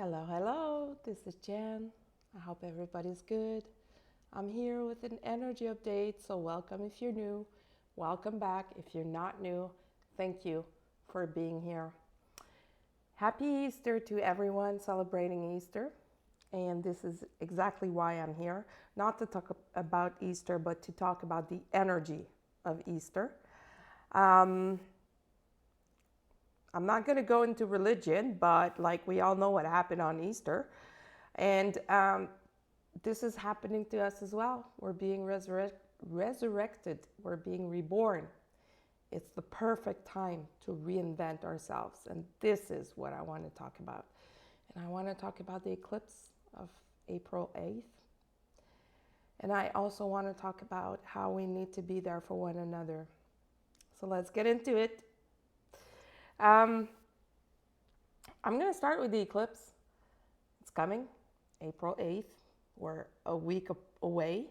Hello, hello. This is Jan. I hope everybody's good. I'm here with an energy update, so welcome if you're new. Welcome back if you're not new. Thank you for being here. Happy Easter to everyone celebrating Easter. And this is exactly why I'm here. Not to talk about Easter, but to talk about the energy of Easter. Um, I'm not going to go into religion, but like we all know what happened on Easter. And this is happening to us as well. We're being resurrected, we're being reborn. It's the perfect time to reinvent ourselves. And this is what I want to talk about. And I want to talk about the eclipse of April 8th. And I also want to talk about how we need to be there for one another. So let's get into it. I'm going to start with the eclipse. It's coming, April 8th. We're a week away.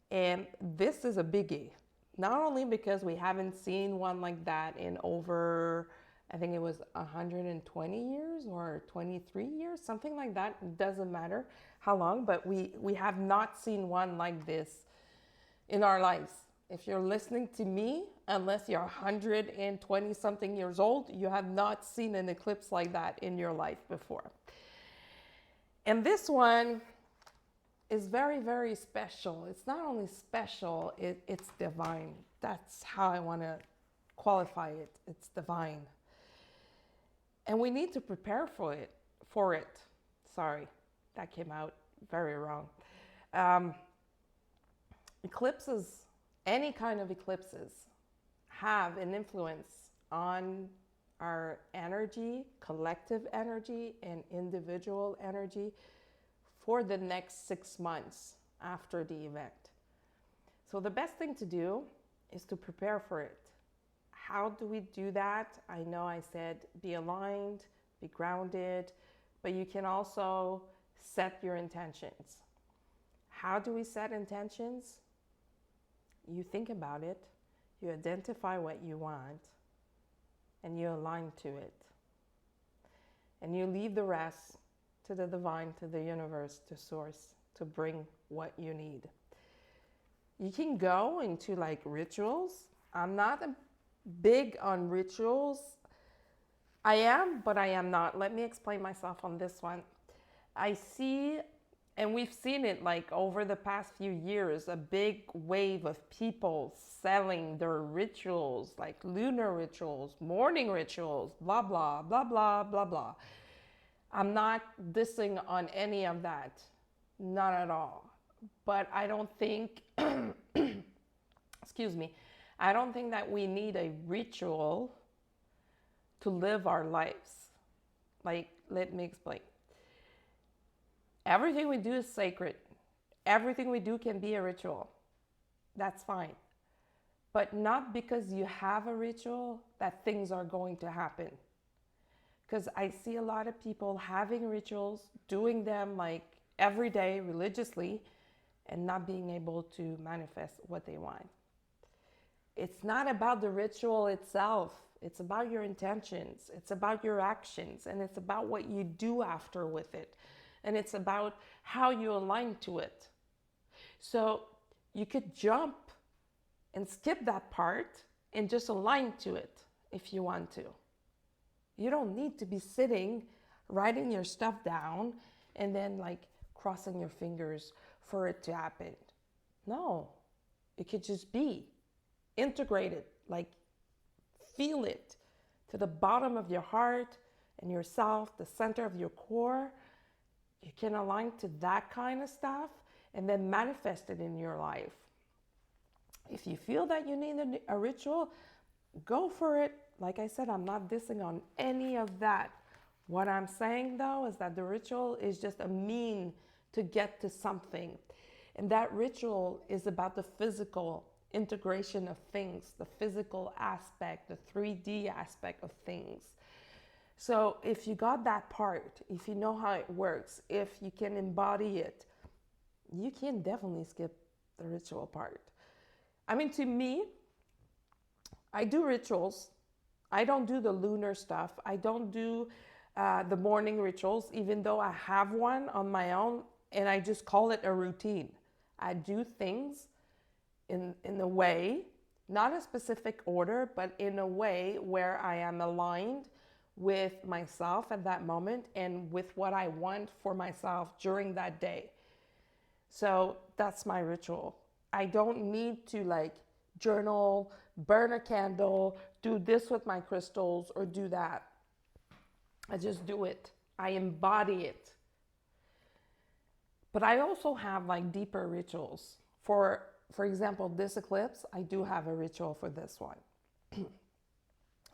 And this is a biggie. Not only because we haven't seen one like that in over, I think it was 120 years or 23 years, something like that. It doesn't matter how long, but we have not seen one like this in our lives. If you're listening to me, unless you're 120 something years old, you have not seen an eclipse like that in your life before. And this one is very, very special. It's not only special, it's divine. That's how I want to qualify it. It's divine. And we need to prepare for it. Sorry, that came out very wrong. Eclipses, any kind of eclipses, have an influence on our energy, collective energy, and individual energy for the next 6 months after the event. So the best thing to do is to prepare for it. How do we do that? I know I said be aligned, be grounded, but you can also set your intentions. How do we set intentions? You think about it, you identify what you want, and you align to it. And you leave the rest to the divine, to the universe, to source, to bring what you need. You can go into like rituals. I'm not big on rituals. I am, but I am not. Let me explain myself on this one. I see, and we've seen it like over the past few years, a big wave of people selling their rituals, like lunar rituals, morning rituals, blah, blah, blah, blah, blah, blah. I'm not dissing on any of that, not at all. But I don't think, excuse me, I don't think that we need a ritual to live our lives. Like, let me explain. Everything we do is sacred. Everything we do can be a ritual. That's fine. But not because you have a ritual that things are going to happen. Because I see a lot of people having rituals, doing them like every day religiously, and not being able to manifest what they want. It's not about the ritual itself. It's about your intentions. It's about your actions. And it's about what you do after with it. And it's about how you align to it. So you could jump and skip that part and just align to it if you want to. You don't need to be sitting, writing your stuff down, and then like crossing your fingers for it to happen. No, it could just be integrated, like feel it to the bottom of your heart and yourself, the center of your core. You can align to that kind of stuff and then manifest it in your life. If you feel that you need a ritual, go for it. Like I said, I'm not dissing on any of that. What I'm saying though is that the ritual is just a mean to get to something. And that ritual is about the physical integration of things, the physical aspect, the 3D aspect of things. So if you got that part, if you know how it works, if you can embody it, you can definitely skip the ritual part. I mean, to me, I do rituals. I don't do the lunar stuff. I don't do the morning rituals, even though I have one on my own, and I just call it a routine. I do things in a way, not a specific order, but in a way where I am aligned with myself at that moment and with what I want for myself during that day. So that's my ritual. I don't need to like journal, burn a candle, do this with my crystals, or do that. I just do it. I embody it. But I also have like deeper rituals. For example, this eclipse, I do have a ritual for this one.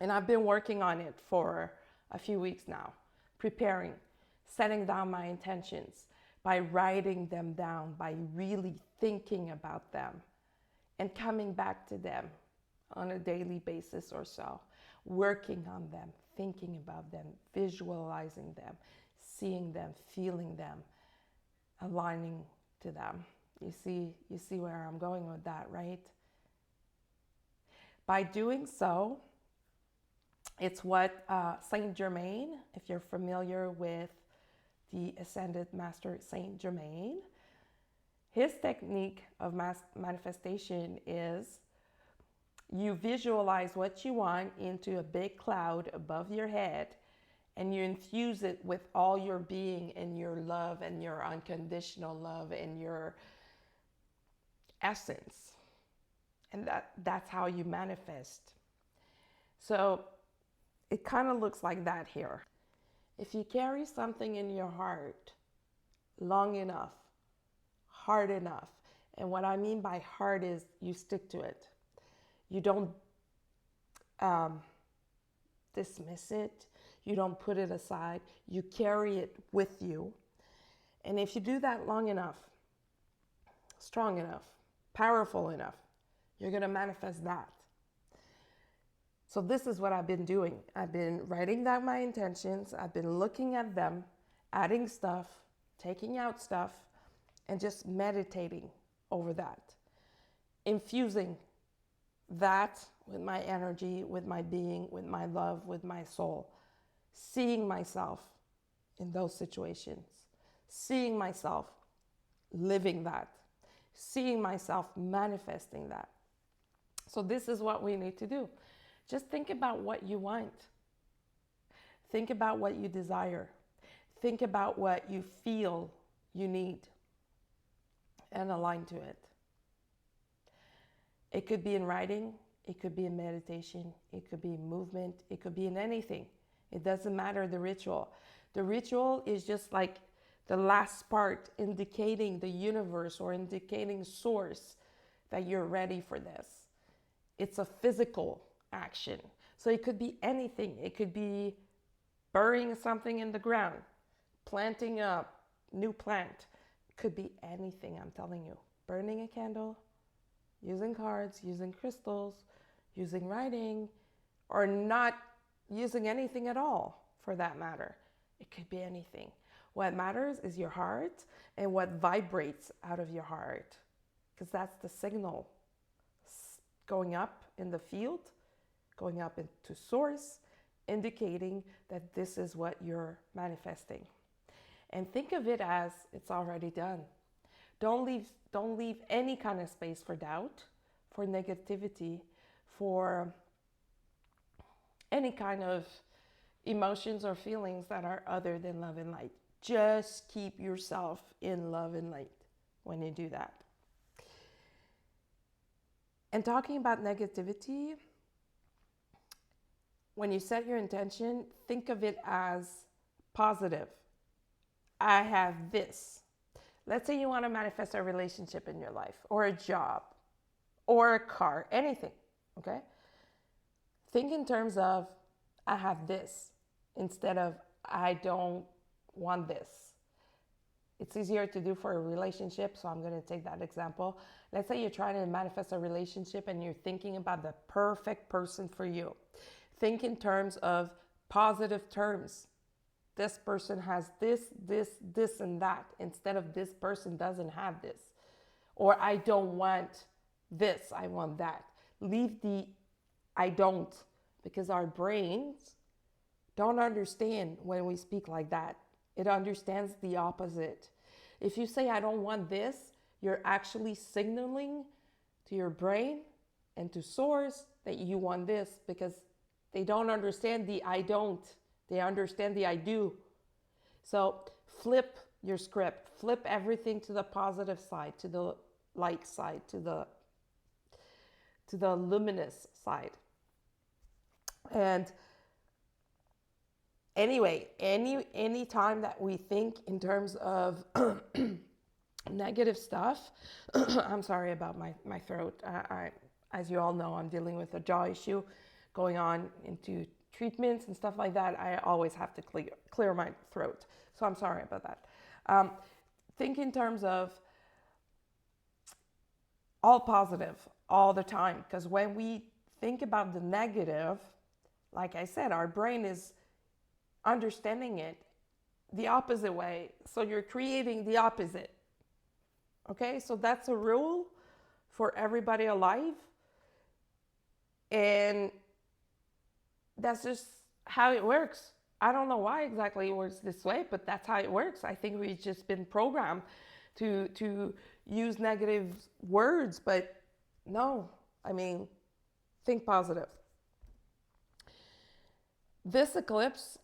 And I've been working on it for a few weeks now, preparing, setting down my intentions by writing them down, by really thinking about them and coming back to them on a daily basis or so, working on them, thinking about them, visualizing them, seeing them, feeling them, aligning to them. You see where I'm going with that, right? By doing so, it's what Saint Germain, if you're familiar with the Ascended Master Saint Germain, his technique of manifestation is you visualize what you want into a big cloud above your head, and you infuse it with all your being and your love and your unconditional love and your essence. And that's how you manifest. So it kind of looks like that here. If you carry something in your heart long enough, hard enough, and what I mean by hard is you stick to it. You don't dismiss it. You don't put it aside. You carry it with you. And if you do that long enough, strong enough, powerful enough, you're going to manifest that. So this is what I've been doing. I've been writing down my intentions. I've been looking at them, adding stuff, taking out stuff, and just meditating over that. Infusing that with my energy, with my being, with my love, with my soul. Seeing myself in those situations. Seeing myself living that. Seeing myself manifesting that. So this is what we need to do. Just think about what you want. Think about what you desire. Think about what you feel you need and align to it. It could be in writing. It could be in meditation. It could be in movement. It could be in anything. It doesn't matter the ritual. The ritual is just like the last part indicating the universe or indicating source that you're ready for this. It's a physical action. So it could be anything. It could be burying something in the ground, planting a new plant. It could be anything, I'm telling you. Burning a candle, using cards, using crystals, using writing, or not using anything at all for that matter. It could be anything. What matters is your heart and what vibrates out of your heart, because that's the signal going up in the field, going up into source, indicating that this is what you're manifesting. And think of it as it's already done. Don't leave any kind of space for doubt, for negativity, for any kind of emotions or feelings that are other than love and light. Just keep yourself in love and light when you do that. And talking about negativity, when you set your intention, think of it as positive. I have this. Let's say you want to manifest a relationship in your life, or a job, or a car, anything, okay? Think in terms of, I have this, instead of, I don't want this. It's easier to do for a relationship, so I'm going to take that example. Let's say you're trying to manifest a relationship and you're thinking about the perfect person for you. Think in terms of positive terms. This person has this, and that, instead of this person doesn't have this. Or I don't want this, I want that. Leave the I don't, because our brains don't understand when we speak like that. It understands the opposite. If you say, I don't want this, you're actually signaling to your brain and to source that you want this, because they don't understand the I don't. They understand the I do. So flip your script. Flip everything to the positive side, to the light side, to the luminous side. And anyway, any time that we think in terms of negative stuff, I'm sorry about my throat. As you all know, I'm dealing with a jaw issue, going on into treatments and stuff like that. I always have to clear my throat. So I'm sorry about that. Think in terms of all positive all the time, because when we think about the negative, like I said, our brain is understanding it the opposite way. So you're creating the opposite. Okay, so that's a rule for everybody alive. And that's just how it works. I don't know why exactly it works this way, but that's how it works. I think we've just been programmed to use negative words, but no, I mean, think positive. This eclipse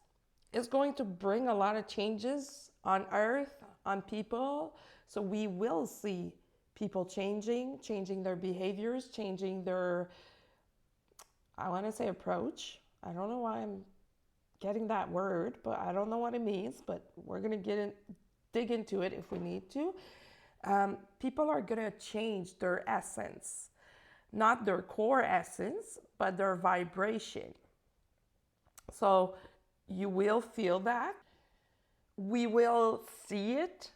is going to bring a lot of changes on Earth, on people. So we will see people changing their behaviors, changing their, I want to say approach. I don't know why I'm getting that word, but I don't know what it means, but we're going to dig into it if we need to. People are going to change their essence, not their core essence, but their vibration. So you will feel that. We will see it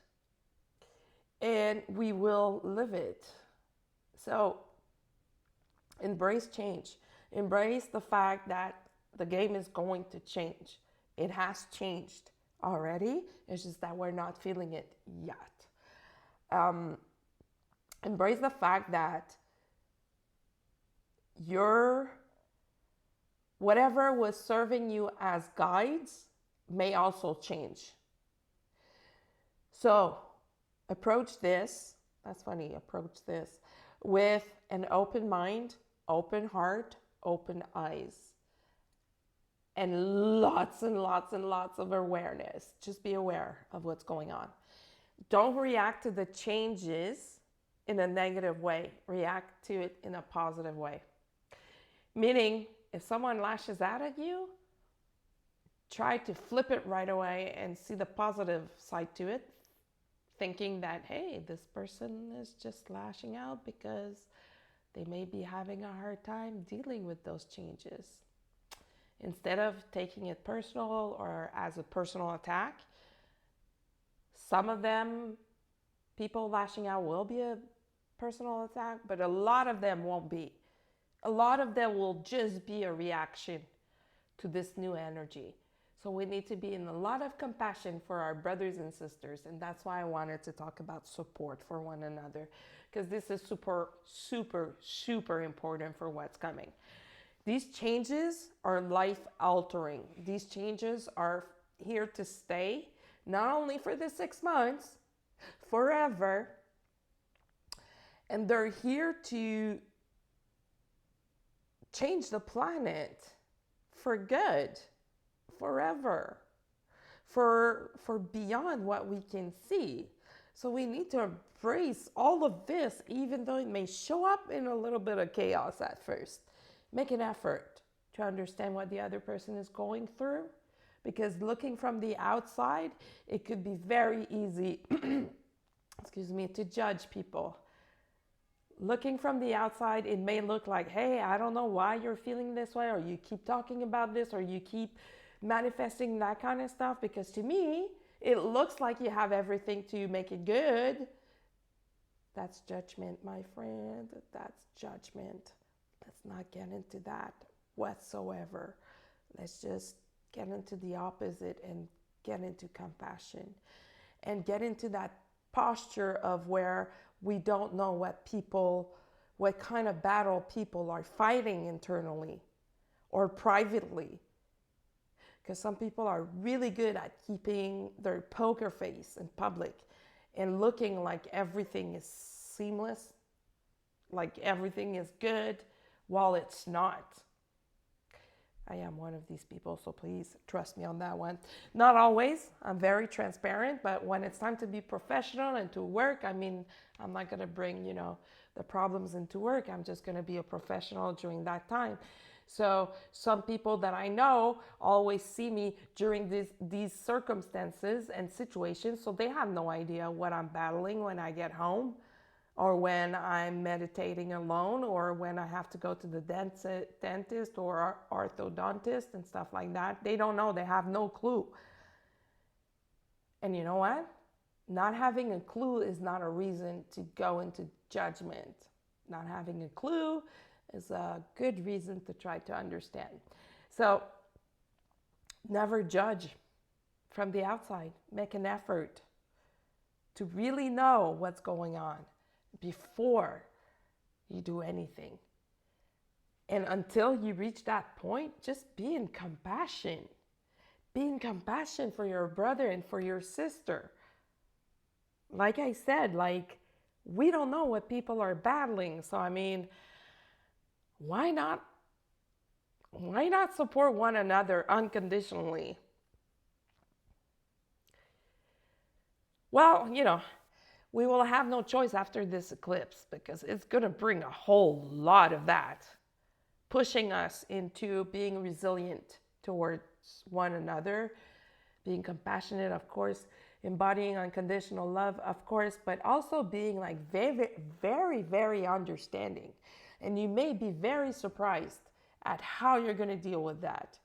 and we will live it. So embrace change. Embrace the fact that the game is going to change. It has changed already. It's just that we're not feeling it yet. Embrace the fact that whatever was serving you as guides may also change. So approach this with an open mind, open heart, open eyes, and lots of awareness. Just be aware of what's going on. Don't react to the changes in a negative way. React to it in a positive way. Meaning, if someone lashes out at you, try to flip it right away and see the positive side to it, thinking that, hey, this person is just lashing out because they may be having a hard time dealing with those changes. Instead of taking it personal or as a personal attack, some of them, people lashing out will be a personal attack, but a lot of them won't be. A lot of them will just be a reaction to this new energy. So we need to be in a lot of compassion for our brothers and sisters. And that's why I wanted to talk about support for one another, because this is super important for what's coming. These changes are life altering. These changes are here to stay, not only for the 6 months, forever. And they're here to change the planet for good, forever, for beyond what we can see. So we need to embrace all of this, even though it may show up in a little bit of chaos at first. Make an effort to understand what the other person is going through, because looking from the outside, it could be very easy, to judge people. Looking from the outside, it may look like, hey, I don't know why you're feeling this way, or you keep talking about this, or you keep manifesting that kind of stuff, because to me, it looks like you have everything to make it good. That's judgment, my friend. That's judgment. Let's not get into that whatsoever. Let's just get into the opposite and get into compassion and get into that posture of where we don't know what kind of battle people are fighting internally or privately. Because some people are really good at keeping their poker face in public and looking like everything is seamless, like everything is good, while it's not. I am one of these people, so please trust me on that one. Not always. I'm very transparent, but when it's time to be professional and to work, I mean, I'm not going to bring, the problems into work. I'm just going to be a professional during that time. So some people that I know always see me during these circumstances and situations, so they have no idea what I'm battling when I get home, or when I'm meditating alone, or when I have to go to the dentist or orthodontist and stuff like that. They don't know. They have no clue. And you know what? Not having a clue is not a reason to go into judgment. Not having a clue is a good reason to try to understand. So never judge from the outside. Make an effort to really know what's going on before you do anything. And until you reach that point, just be in compassion. Be in compassion for your brother and for your sister. Like I said, we don't know what people are battling. So I mean, why not support one another unconditionally? Well, we will have no choice after this eclipse, because it's going to bring a whole lot of that, pushing us into being resilient towards one another, being compassionate, of course, embodying unconditional love, of course, but also being very, very, very understanding. And you may be very surprised at how you're going to deal with that.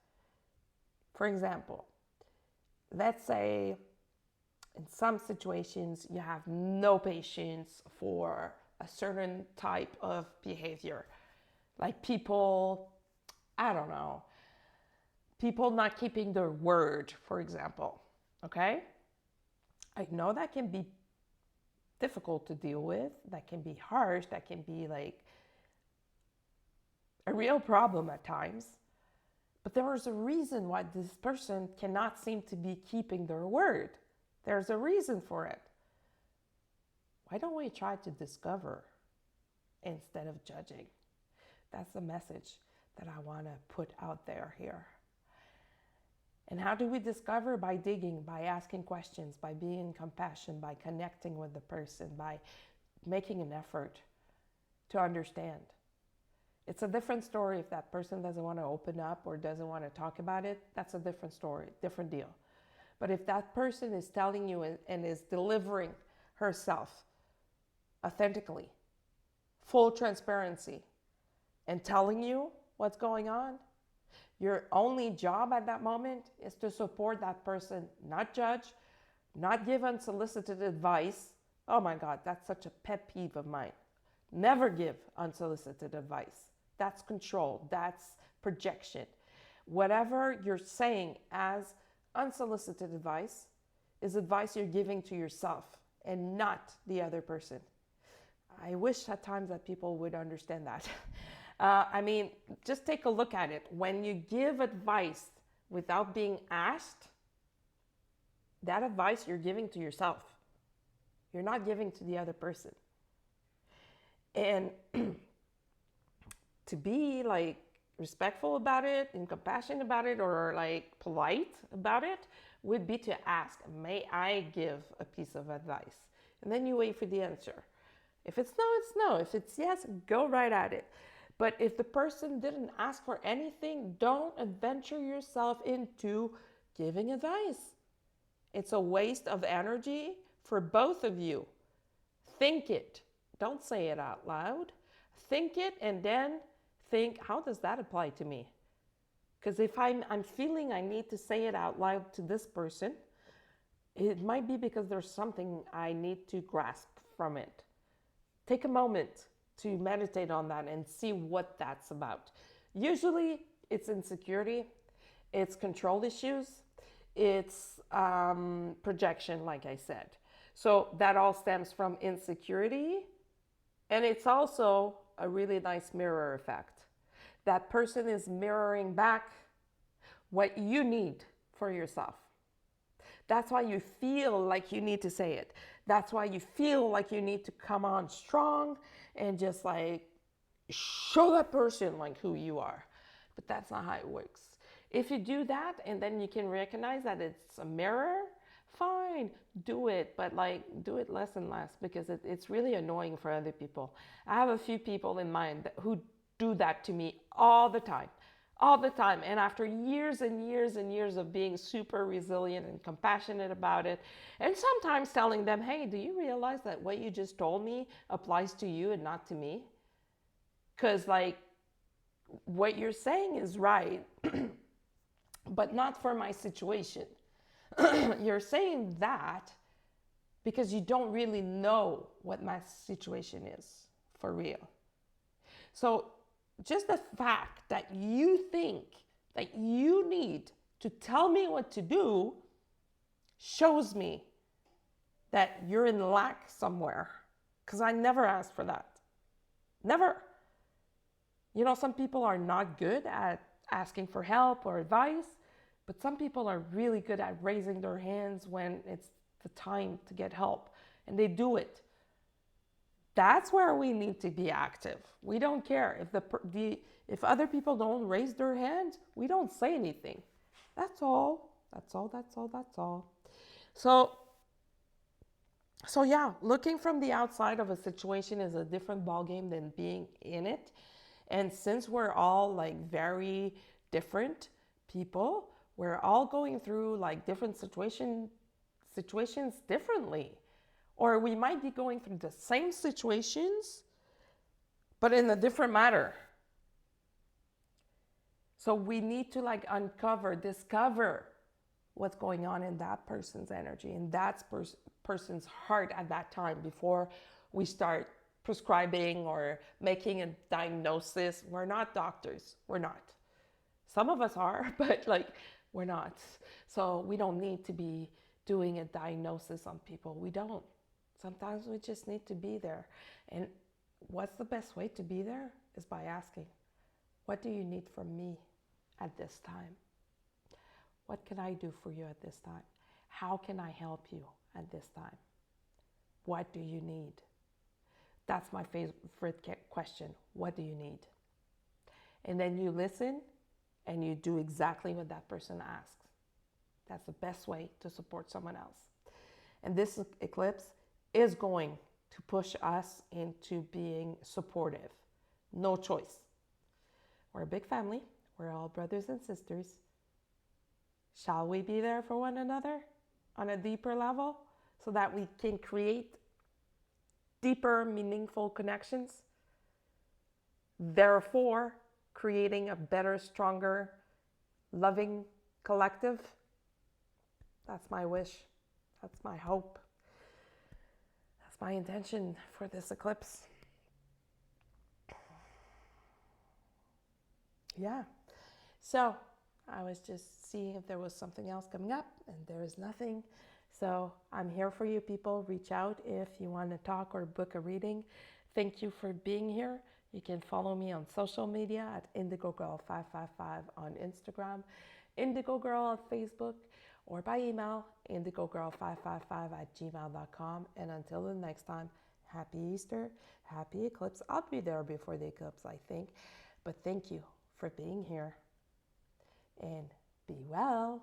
For example, let's say in some situations, you have no patience for a certain type of behavior. Like people not keeping their word, for example. Okay? I know that can be difficult to deal with. That can be harsh. That can be a real problem at times. But there is a reason why this person cannot seem to be keeping their word. There's a reason for it. Why don't we try to discover instead of judging? That's the message that I want to put out there here. And how do we discover? By digging, by asking questions, by being in compassion, by connecting with the person, by making an effort to understand. It's a different story if that person doesn't want to open up or doesn't want to talk about it. That's a different story, different deal. But if that person is telling you and is delivering herself authentically, full transparency, and telling you what's going on, your only job at that moment is to support that person, not judge, not give unsolicited advice. Oh my God, that's such a pet peeve of mine. Never give unsolicited advice. That's control. That's projection. Whatever you're saying as unsolicited advice is advice you're giving to yourself and not the other person. I wish at times that people would understand that. Just take a look at it. When you give advice without being asked, that advice you're giving to yourself. You're not giving to the other person. And to be respectful about it and compassionate about it, or polite about it, would be to ask, may I give a piece of advice? And then you wait for the answer. If it's no, it's no. If it's yes, go right at it. But if the person didn't ask for anything, don't adventure yourself into giving advice. It's a waste of energy for both of you. Think it. Don't say it out loud. Think it and then think, how does that apply to me? Because if I'm feeling I need to say it out loud to this person, it might be because there's something I need to grasp from it. Take a moment to meditate on that and see what that's about. Usually it's insecurity, it's control issues, it's projection, like I said. So that all stems from insecurity, and it's also a really nice mirror effect. That person is mirroring back what you need for yourself. That's why you feel like you need to say it. That's why you feel like you need to come on strong and just like show that person like who you are. But that's not how it works. If you do that and then you can recognize that it's a mirror, fine, do it, but like do it less and less because it's really annoying for other people. I have a few people in mind who do that to me all the time. All the time. And after years and years and years of being super resilient and compassionate about it, and sometimes telling them, hey, do you realize that what you just told me applies to you and not to me? Because, like, what you're saying is right, but not for my situation. You're saying that because you don't really know what my situation is for real. So just the fact that you think that you need to tell me what to do shows me that you're in lack somewhere, because I never asked for that. Never. You know, some people are not good at asking for help or advice, but some people are really good at raising their hands when it's the time to get help, and they do it. That's where we need to be active. We don't care if other people don't raise their hand, we don't say anything. That's all. That's all. That's all. That's all. So yeah, looking from the outside of a situation is a different ballgame than being in it. And since we're all like very different people, we're all going through like different situations differently. Or we might be going through the same situations, but in a different manner. So we need to like discover what's going on in that person's energy, in that person's heart at that time before we start prescribing or making a diagnosis. We're not doctors. We're not. Some of us are, but like we're not. So we don't need to be doing a diagnosis on people. We don't. Sometimes we just need to be there. And what's the best way to be there is by asking, what do you need from me at this time? What can I do for you at this time? How can I help you at this time? What do you need? That's my favorite question. What do you need? And then you listen and you do exactly what that person asks. That's the best way to support someone else. And this eclipse is going to push us into being supportive. No choice. We're a big family. We're all brothers and sisters. Shall we be there for one another on a deeper level so that we can create deeper, meaningful connections? Therefore, creating a better, stronger, loving collective. That's my wish. That's my hope. That's my intention for this eclipse. Yeah. So I was just seeing if there was something else coming up, and there is nothing. So I'm here for you people. Reach out if you want to talk or book a reading. Thank you for being here. You can follow me on social media at IndigoGirl555 on Instagram, Indigo Girl on Facebook, or by email, indigogirl555@gmail.com. And until the next time, happy Easter, happy eclipse. I'll be there before the eclipse, I think. But thank you for being here. And be well.